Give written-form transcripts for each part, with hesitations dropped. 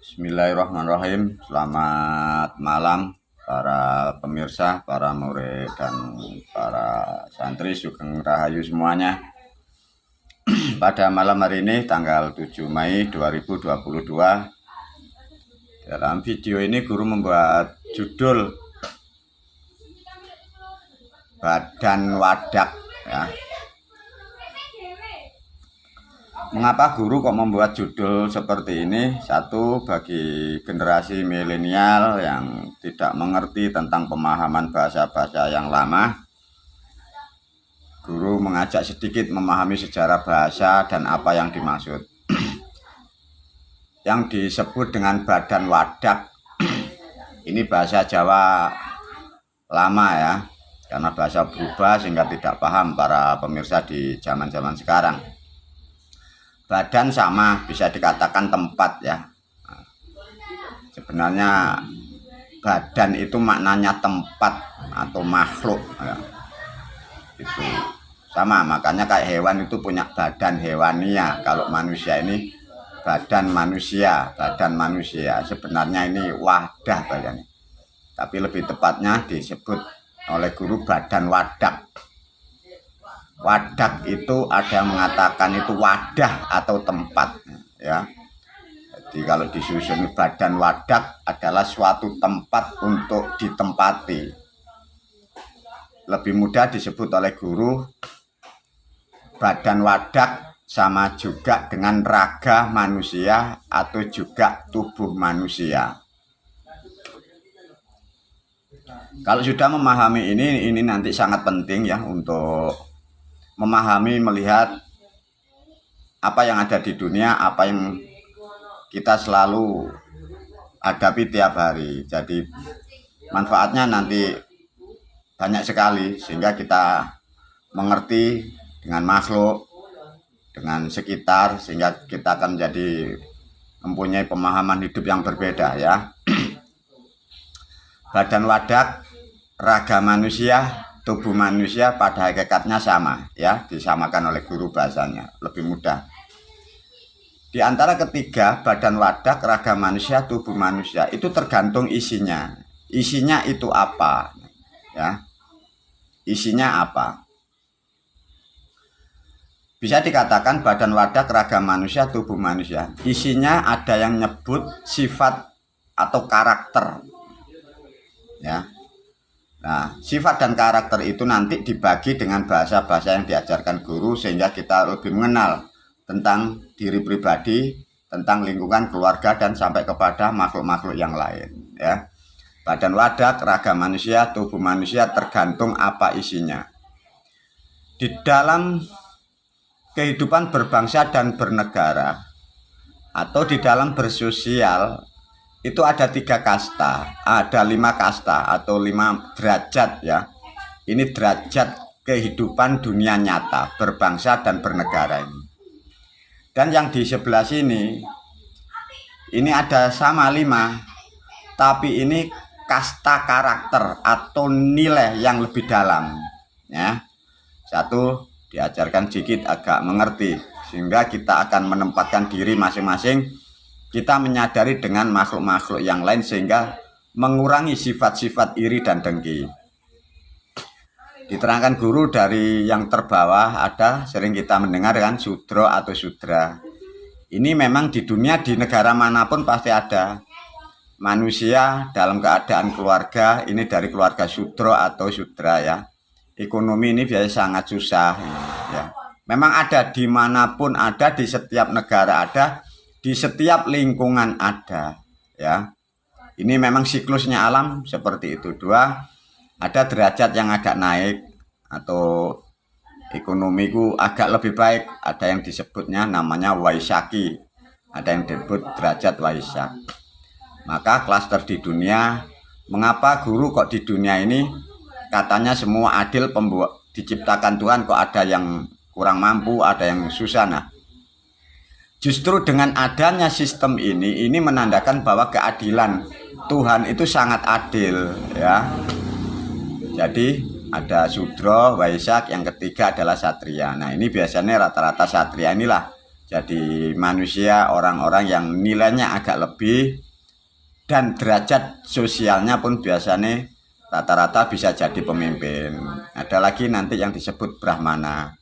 Bismillahirrahmanirrahim. Selamat malam para pemirsa, para murid dan para santri Sugeng Rahayu semuanya. Pada malam hari ini tanggal 7 Mei 2022, dalam video ini guru membuat judul Badan Wadak ya. Mengapa guru kok membuat judul seperti ini? Satu, bagi generasi milenial yang tidak mengerti tentang pemahaman bahasa-bahasa yang lama, guru mengajak sedikit memahami sejarah bahasa dan apa yang dimaksud. Yang disebut dengan badan wadak, ini bahasa Jawa lama ya, karena bahasa berubah sehingga tidak paham para pemirsa di zaman-zaman sekarang. Badan sama, bisa dikatakan tempat ya. Sebenarnya badan itu maknanya tempat atau makhluk ya. Itu sama, makanya kayak hewan itu punya badan hewania. Kalau manusia ini badan manusia. Sebenarnya ini wadah badannya. Tapi lebih tepatnya disebut oleh guru badan wadak. Wadak itu ada yang mengatakan itu wadah atau tempat ya. Jadi kalau disusun badan wadak adalah suatu tempat untuk ditempati. Lebih mudah disebut oleh guru badan wadak sama juga dengan raga manusia atau juga tubuh manusia. Kalau sudah memahami ini nanti sangat penting ya untuk memahami, melihat apa yang ada di dunia, apa yang kita selalu hadapi tiap hari. Jadi manfaatnya nanti banyak sekali sehingga kita mengerti dengan makhluk, dengan sekitar, sehingga kita akan menjadi mempunyai pemahaman hidup yang berbeda ya. Badan wadak, raga manusia, tubuh manusia pada hakikatnya sama ya, disamakan oleh guru bahasanya, lebih mudah. Di antara ketiga, badan wadak, raga manusia, tubuh manusia, itu tergantung isinya. Isinya itu apa ya? Isinya apa? Bisa dikatakan badan wadak, raga manusia, tubuh manusia, isinya ada yang nyebut sifat atau karakter ya. Nah, sifat dan karakter itu nanti dibagi dengan bahasa-bahasa yang diajarkan guru sehingga kita lebih mengenal tentang diri pribadi, tentang lingkungan keluarga dan sampai kepada makhluk-makhluk yang lain ya. Badan wadak, raga manusia, tubuh manusia tergantung apa isinya. Di dalam kehidupan berbangsa dan bernegara atau di dalam bersosial itu ada 3 kasta, ada 5 kasta atau 5 derajat ya. Ini derajat kehidupan dunia nyata, berbangsa dan bernegara ini. Dan yang di sebelah sini, ini ada sama 5, tapi ini kasta karakter atau nilai yang lebih dalam ya. Satu, diajarkan sedikit agak mengerti, sehingga kita akan menempatkan diri masing-masing. Kita menyadari dengan makhluk-makhluk yang lain sehingga mengurangi sifat-sifat iri dan dengki. Diterangkan guru dari yang terbawah ada, sering kita mendengar kan, sudro atau sudra. Ini memang di dunia, di negara manapun pasti ada. Manusia dalam keadaan keluarga, ini dari keluarga sudro atau sudra ya. Ekonomi ini biasanya sangat susah ya. Memang ada dimanapun ada, di setiap negara ada, di setiap lingkungan ada ya. Ini memang siklusnya alam seperti itu. 2, ada derajat yang agak naik atau ekonomiku agak lebih baik, ada yang disebutnya namanya waisaki, ada yang disebut derajat waisak. Maka klaster di dunia, mengapa guru kok di dunia ini katanya semua adil, diciptakan Tuhan, kok ada yang kurang mampu, ada yang susah. Nah, justru dengan adanya sistem ini menandakan bahwa keadilan Tuhan itu sangat adil ya. Jadi ada sudro, waisak, yang ketiga adalah satria. Nah, ini biasanya rata-rata satria inilah jadi manusia orang-orang yang nilainya agak lebih dan derajat sosialnya pun biasanya rata-rata bisa jadi pemimpin. Ada lagi nanti yang disebut Brahmana.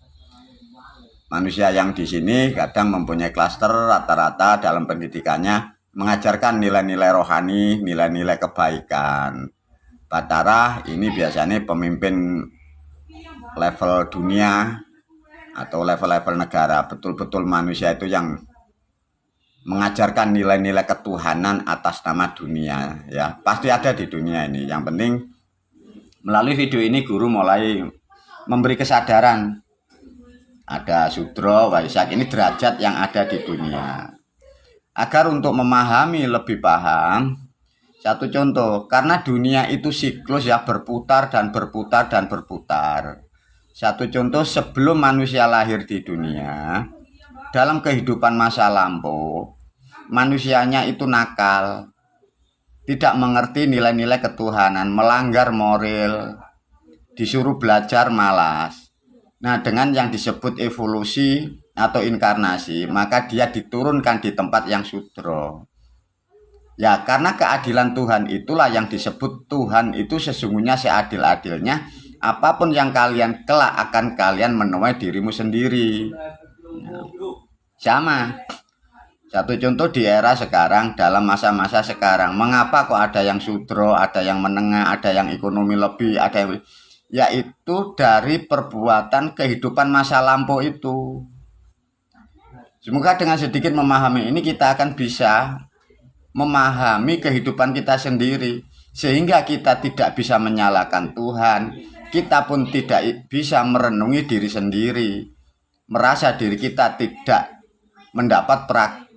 Manusia yang di sini kadang mempunyai klaster rata-rata dalam pendidikannya mengajarkan nilai-nilai rohani, nilai-nilai kebaikan. Batara ini biasanya pemimpin level dunia atau level-level negara, betul-betul manusia itu yang mengajarkan nilai-nilai ketuhanan atas nama dunia, ya pasti ada di dunia ini. Yang penting melalui video ini guru mulai memberi kesadaran ada Sudra, Waisak, ini derajat yang ada di dunia. Agar untuk memahami lebih paham, satu contoh, karena dunia itu siklus ya, berputar dan berputar dan berputar. Satu contoh, sebelum manusia lahir di dunia, dalam kehidupan masa lampau, manusianya itu nakal, tidak mengerti nilai-nilai ketuhanan, melanggar moral, disuruh belajar malas. Nah, dengan yang disebut evolusi atau inkarnasi, maka dia diturunkan di tempat yang Sudra. Ya, karena keadilan Tuhan itulah yang disebut Tuhan itu sesungguhnya seadil-adilnya. Apapun yang kalian kelak akan kalian menuai dirimu sendiri. Ya, sama. Satu contoh di era sekarang, dalam masa-masa sekarang, mengapa kok ada yang Sudra, ada yang menengah, ada yang ekonomi lebih, ada yang... yaitu dari perbuatan kehidupan masa lampau itu. Semoga dengan sedikit memahami ini kita akan bisa memahami kehidupan kita sendiri, sehingga kita tidak bisa menyalahkan Tuhan, kita pun tidak bisa merenungi diri sendiri, merasa diri kita tidak mendapat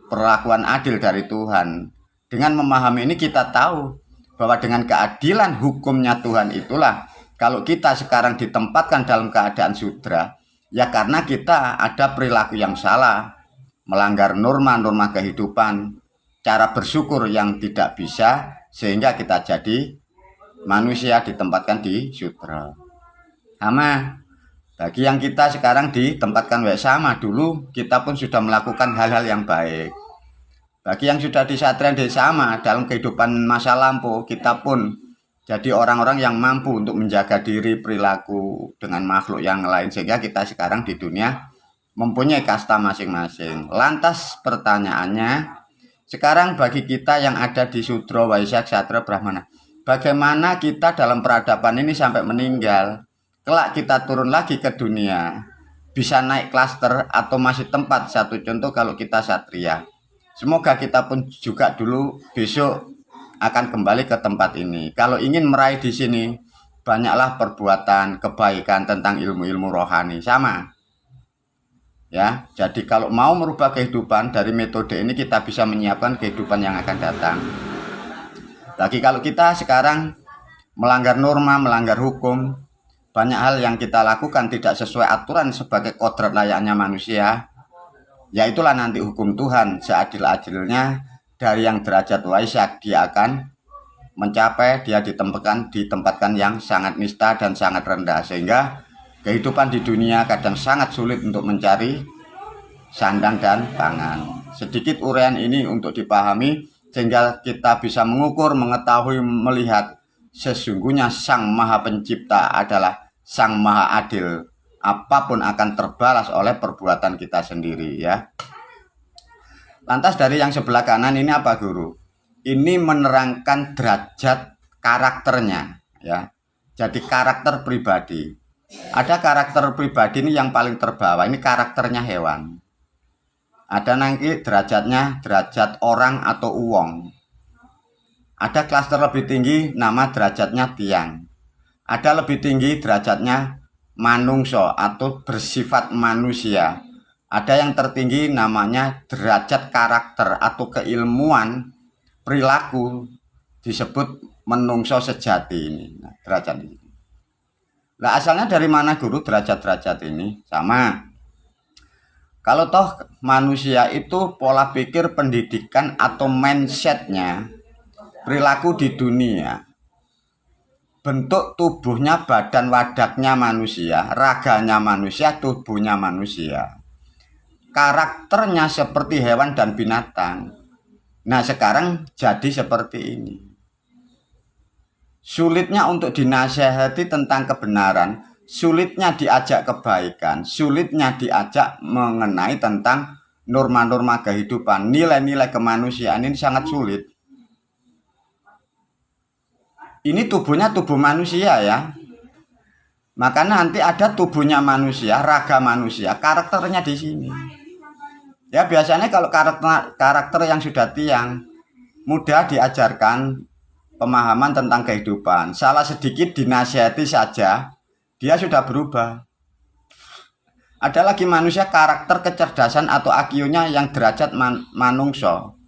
perlakuan adil dari Tuhan. Dengan memahami ini kita tahu bahwa dengan keadilan hukumnya Tuhan itulah, kalau kita sekarang ditempatkan dalam keadaan Sudra, ya karena kita ada perilaku yang salah, melanggar norma-norma kehidupan, cara bersyukur yang tidak bisa, sehingga kita jadi manusia ditempatkan di Sudra. Sama, bagi yang kita sekarang ditempatkan sama, dulu kita pun sudah melakukan hal-hal yang baik. Bagi yang sudah di satria sama, dalam kehidupan masa lampau, kita pun jadi orang-orang yang mampu untuk menjaga diri, perilaku dengan makhluk yang lain, sehingga kita sekarang di dunia mempunyai kasta masing-masing. Lantas pertanyaannya, sekarang bagi kita yang ada di Sudra, Waisak, Ksatra, Brahmana, bagaimana kita dalam peradaban ini sampai meninggal? Kelak kita turun lagi ke dunia, bisa naik klaster atau masih tempat. Satu contoh kalau kita satria. Semoga kita pun juga dulu besok akan kembali ke tempat ini. Kalau ingin meraih di sini, banyaklah perbuatan kebaikan tentang ilmu-ilmu rohani. Sama. Ya, jadi kalau mau merubah kehidupan dari metode ini, kita bisa menyiapkan kehidupan yang akan datang. Lagi kalau kita sekarang melanggar norma, melanggar hukum, banyak hal yang kita lakukan tidak sesuai aturan sebagai kodrat layaknya manusia, ya itulah nanti hukum Tuhan seadil-adilnya. Dari yang derajat Waisak dia akan mencapai, dia ditempatkan yang sangat nista dan sangat rendah, sehingga kehidupan di dunia kadang sangat sulit untuk mencari sandang dan pangan. Sedikit uraian ini untuk dipahami sehingga kita bisa mengukur, mengetahui, melihat sesungguhnya Sang Maha Pencipta adalah Sang Maha Adil. Apapun akan terbalas oleh perbuatan kita sendiri, ya. Lantas dari yang sebelah kanan ini apa guru? Ini menerangkan derajat karakternya, ya. Jadi karakter pribadi. Ada karakter pribadi ini yang paling terbawah, ini karakternya hewan. Ada nanti derajatnya derajat orang atau uwong. Ada klaster lebih tinggi nama derajatnya tiang. Ada lebih tinggi derajatnya manungso atau bersifat manusia. Ada yang tertinggi namanya derajat karakter atau keilmuan perilaku, disebut menungso sejati ini. Nah, derajat ini. Nah, asalnya dari mana guru derajat-derajat ini? Sama. Kalau toh manusia itu pola pikir pendidikan atau mindsetnya, perilaku di dunia, bentuk tubuhnya, badan wadaknya manusia, raganya manusia, tubuhnya manusia. karakternya seperti hewan dan binatang. Nah, sekarang jadi seperti ini. Sulitnya untuk dinasehati tentang kebenaran, sulitnya diajak kebaikan, sulitnya diajak mengenai tentang norma-norma kehidupan, nilai-nilai kemanusiaan ini sangat sulit. Ini tubuhnya tubuh manusia ya. Maka nanti ada tubuhnya manusia, raga manusia, karakternya di sini. Ya biasanya kalau karakter yang sudah tiang, mudah diajarkan pemahaman tentang kehidupan. Salah sedikit dinasihati saja, dia sudah berubah. Ada lagi manusia karakter kecerdasan atau IQ-nya yang derajat manungso.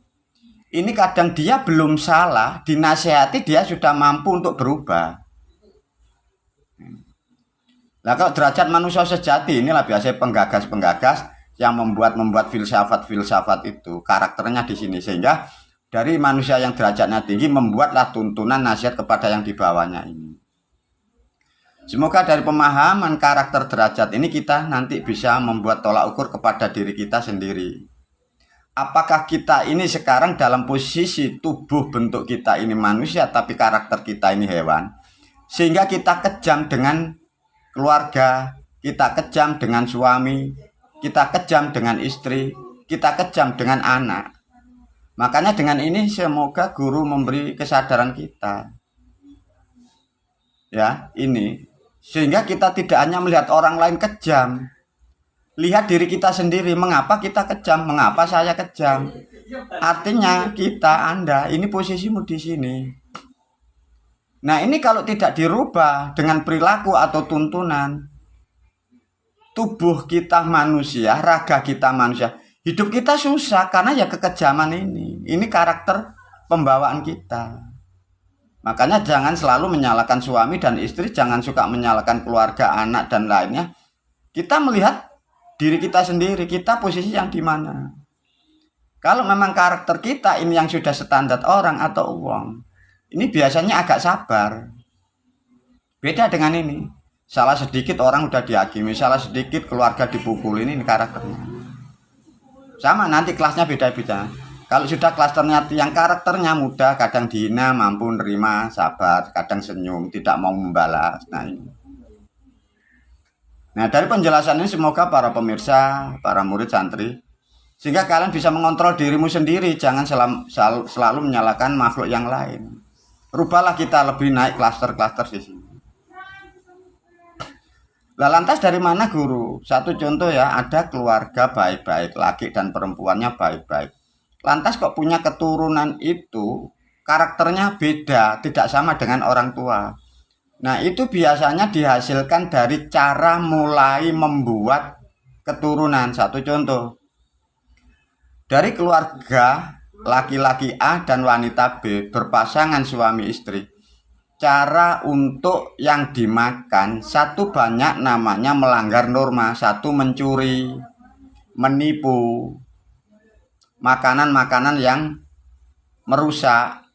Ini kadang dia belum salah, dinasihati dia sudah mampu untuk berubah. Nah kalau derajat manusia sejati, inilah biasanya penggagas-penggagas yang membuat filsafat-filsafat itu. Karakternya di sini, sehingga dari manusia yang derajatnya tinggi membuatlah tuntunan nasihat kepada yang di bawahnya ini. Semoga dari pemahaman karakter derajat ini kita nanti bisa membuat tolak ukur kepada diri kita sendiri. Apakah kita ini sekarang dalam posisi tubuh bentuk kita ini manusia tapi karakter kita ini hewan, sehingga kita kejam dengan keluarga, kita kejam dengan suami, kita kejam dengan istri, kita kejam dengan anak. Makanya dengan ini semoga guru memberi kesadaran kita. Ya, ini sehingga kita tidak hanya melihat orang lain kejam, lihat diri kita sendiri. Mengapa kita kejam? Mengapa saya kejam? Artinya kita, Anda, ini posisimu di sini. Nah ini kalau tidak dirubah dengan perilaku atau tuntunan, tubuh kita manusia, raga kita manusia, hidup kita susah karena ya kekejaman ini. Ini karakter pembawaan kita. Makanya jangan selalu menyalahkan suami dan istri, jangan suka menyalahkan keluarga, anak dan lainnya. Kita melihat diri kita sendiri, kita posisi yang di mana. Kalau memang karakter kita ini yang sudah standar orang atau uang, ini biasanya agak sabar. Beda dengan ini. Salah sedikit orang udah dihakimi, salah sedikit keluarga dipukul, ini karakternya. Sama nanti kelasnya beda-beda. Kalau sudah klasternya yang karakternya mudah, kadang dihina, mampu nerima, sabar, kadang senyum, tidak mau membalas. Nah ini. Nah dari penjelasan ini semoga para pemirsa, para murid santri, sehingga kalian bisa mengontrol dirimu sendiri, jangan selalu menyalahkan makhluk yang lain. Rubahlah kita lebih naik klaster-klaster di sini. Lah lantas dari mana guru? Satu contoh ya, ada keluarga baik-baik, laki dan perempuannya baik-baik. Lantas kok punya keturunan itu karakternya beda, tidak sama dengan orang tua. Nah itu biasanya dihasilkan dari cara mulai membuat keturunan. Satu contoh, dari keluarga laki-laki A dan wanita B berpasangan suami istri, cara untuk yang dimakan satu banyak namanya melanggar norma, satu mencuri, menipu, makanan-makanan yang merusak,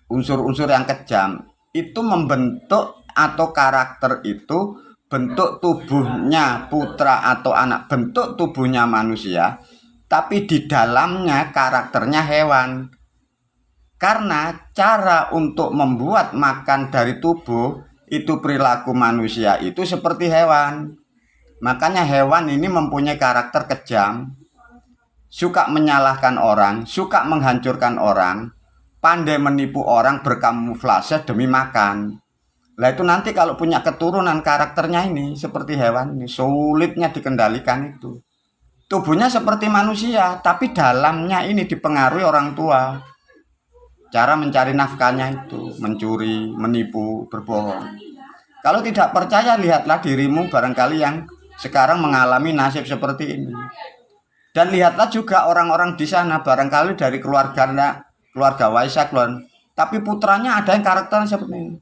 unsur-unsur yang kejam, itu membentuk atau karakter itu bentuk tubuhnya putra atau anak, bentuk tubuhnya manusia, tapi di dalamnya karakternya hewan. Karena cara untuk membuat makan dari tubuh itu perilaku manusia itu seperti hewan. Makanya hewan ini mempunyai karakter kejam, suka menyalahkan orang, suka menghancurkan orang, pandai menipu orang, berkamuflase demi makan. Lah itu nanti kalau punya keturunan karakternya ini seperti hewan, ini sulitnya dikendalikan itu. Tubuhnya seperti manusia, tapi dalamnya ini dipengaruhi orang tua. Cara mencari nafkahnya itu, mencuri, menipu, berbohong. Kalau tidak percaya, lihatlah dirimu barangkali yang sekarang mengalami nasib seperti ini. Dan lihatlah juga orang-orang di sana, barangkali dari keluarga Waisak, tapi putranya ada yang karakternya seperti ini.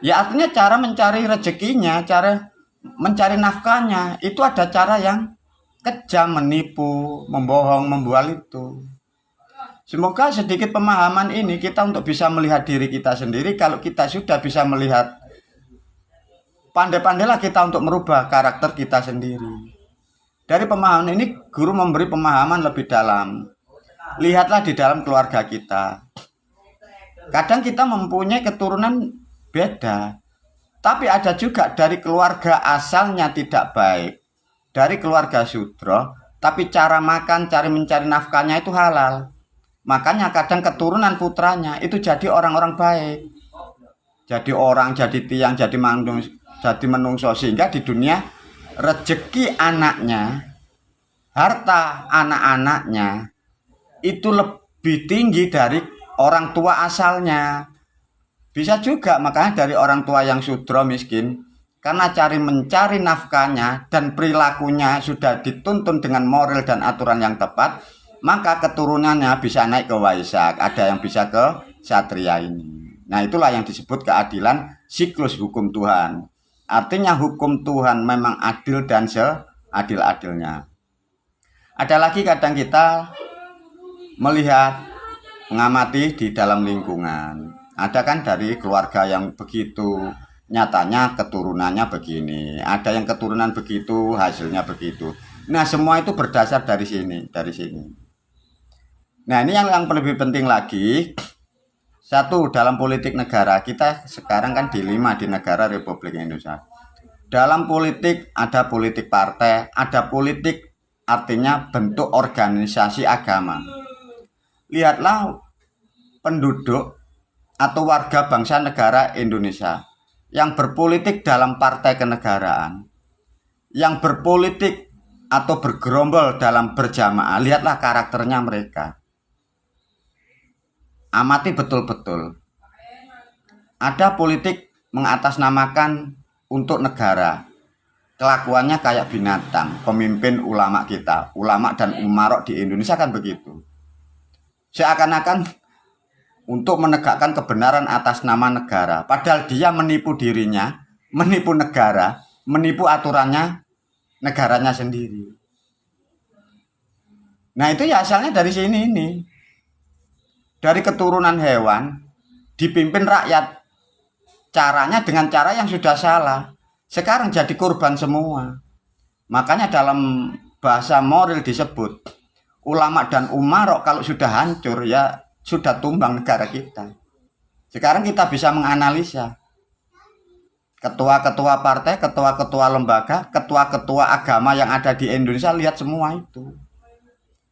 Ya artinya cara mencari rezekinya, cara mencari nafkahnya, itu ada cara yang kejam, menipu, membohong, membual itu. Semoga sedikit pemahaman ini kita untuk bisa melihat diri kita sendiri. Kalau kita sudah bisa melihat, pandai-pandailah kita untuk merubah karakter kita sendiri. Dari pemahaman ini guru memberi pemahaman lebih dalam. Lihatlah di dalam keluarga kita. Kadang kita mempunyai keturunan beda, tapi ada juga dari keluarga asalnya tidak baik, dari keluarga sudra, tapi cara makan, cara mencari nafkahnya itu halal. Makanya kadang keturunan putranya itu jadi orang-orang baik, jadi orang, jadi tiang, jadi menungso, sehingga di dunia rezeki anaknya, harta anak-anaknya itu lebih tinggi dari orang tua asalnya. Bisa juga makanya dari orang tua yang sudra miskin, karena mencari nafkahnya dan perilakunya sudah dituntun dengan moral dan aturan yang tepat, maka keturunannya bisa naik ke waisak, ada yang bisa ke satria ini. Nah, itulah yang disebut keadilan siklus hukum Tuhan. Artinya hukum Tuhan memang adil dan seadil-adilnya. Ada lagi kadang kita melihat, mengamati di dalam lingkungan. Ada kan dari keluarga yang begitu, nyatanya keturunannya begini. Ada yang keturunan begitu, hasilnya begitu. Nah, semua itu berdasar dari sini. Nah, ini yang lebih penting lagi. Satu, dalam politik negara, kita sekarang kan dilema di negara Republik Indonesia. Dalam politik ada politik partai, ada politik artinya bentuk organisasi agama. Lihatlah penduduk atau warga bangsa negara Indonesia yang berpolitik dalam partai kenegaraan, yang berpolitik atau bergerombol dalam berjamaah, lihatlah karakternya mereka. Amati betul-betul. Ada politik mengatasnamakan untuk negara. Kelakuannya kayak binatang. Pemimpin ulama kita, ulama dan umarok di Indonesia kan begitu. Seakan-akan untuk menegakkan kebenaran atas nama negara. Padahal dia menipu dirinya, menipu negara, menipu aturannya negaranya sendiri. Nah, itu ya asalnya dari sini ini. Dari keturunan hewan dipimpin rakyat, caranya dengan cara yang sudah salah, sekarang jadi korban semua. Makanya dalam bahasa moral disebut ulama dan umarok kalau sudah hancur ya sudah tumbang negara kita. Sekarang kita bisa menganalisa ketua-ketua partai, ketua-ketua lembaga, ketua-ketua agama yang ada di Indonesia, lihat semua itu.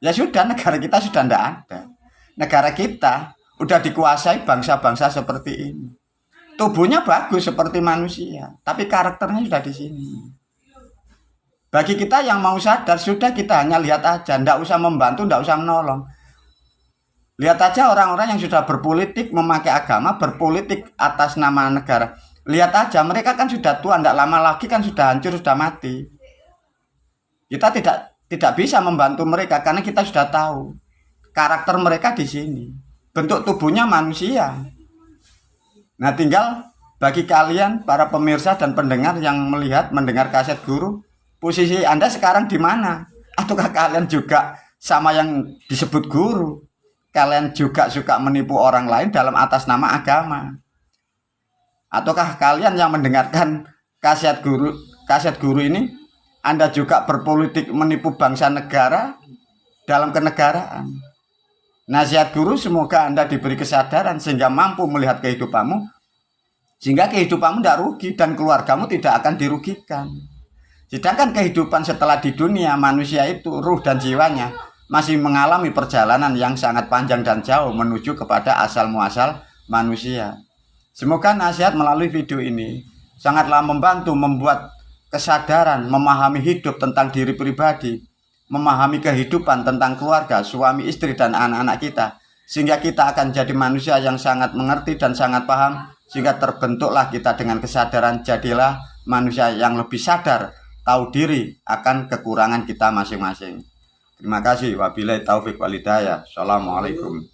Ya sudah, negara kita sudah tidak ada. Negara kita udah dikuasai bangsa-bangsa seperti ini. Tubuhnya bagus seperti manusia, tapi karakternya sudah di sini. Bagi kita yang mau sadar, sudah kita hanya lihat aja, ndak usah membantu, ndak usah menolong. Lihat aja orang-orang yang sudah berpolitik memakai agama, berpolitik atas nama negara. Lihat aja, mereka kan sudah tua, ndak lama lagi kan sudah hancur, sudah mati. Kita tidak bisa membantu mereka karena kita sudah tahu karakter mereka di sini. Bentuk tubuhnya manusia. Nah, tinggal bagi kalian para pemirsa dan pendengar yang mendengar kaset guru, posisi Anda sekarang di mana? Ataukah kalian juga sama yang disebut guru? Kalian juga suka menipu orang lain dalam atas nama agama? Ataukah kalian yang mendengarkan kaset guru ini, Anda juga berpolitik menipu bangsa negara dalam kenegaraan? Nasihat guru, semoga Anda diberi kesadaran sehingga mampu melihat kehidupanmu, sehingga kehidupanmu tidak rugi dan keluargamu tidak akan dirugikan. Sedangkan kehidupan setelah di dunia, manusia itu ruh dan jiwanya masih mengalami perjalanan yang sangat panjang dan jauh menuju kepada asal muasal manusia. Semoga nasihat melalui video ini sangatlah membantu membuat kesadaran, memahami hidup tentang diri pribadi, memahami kehidupan tentang keluarga, suami, istri, dan anak-anak kita, sehingga kita akan jadi manusia yang sangat mengerti dan sangat paham, sehingga terbentuklah kita dengan kesadaran, jadilah manusia yang lebih sadar, tahu diri akan kekurangan kita masing-masing. Terima kasih. Wabillahi taufiq wal hidayah. Assalamualaikum.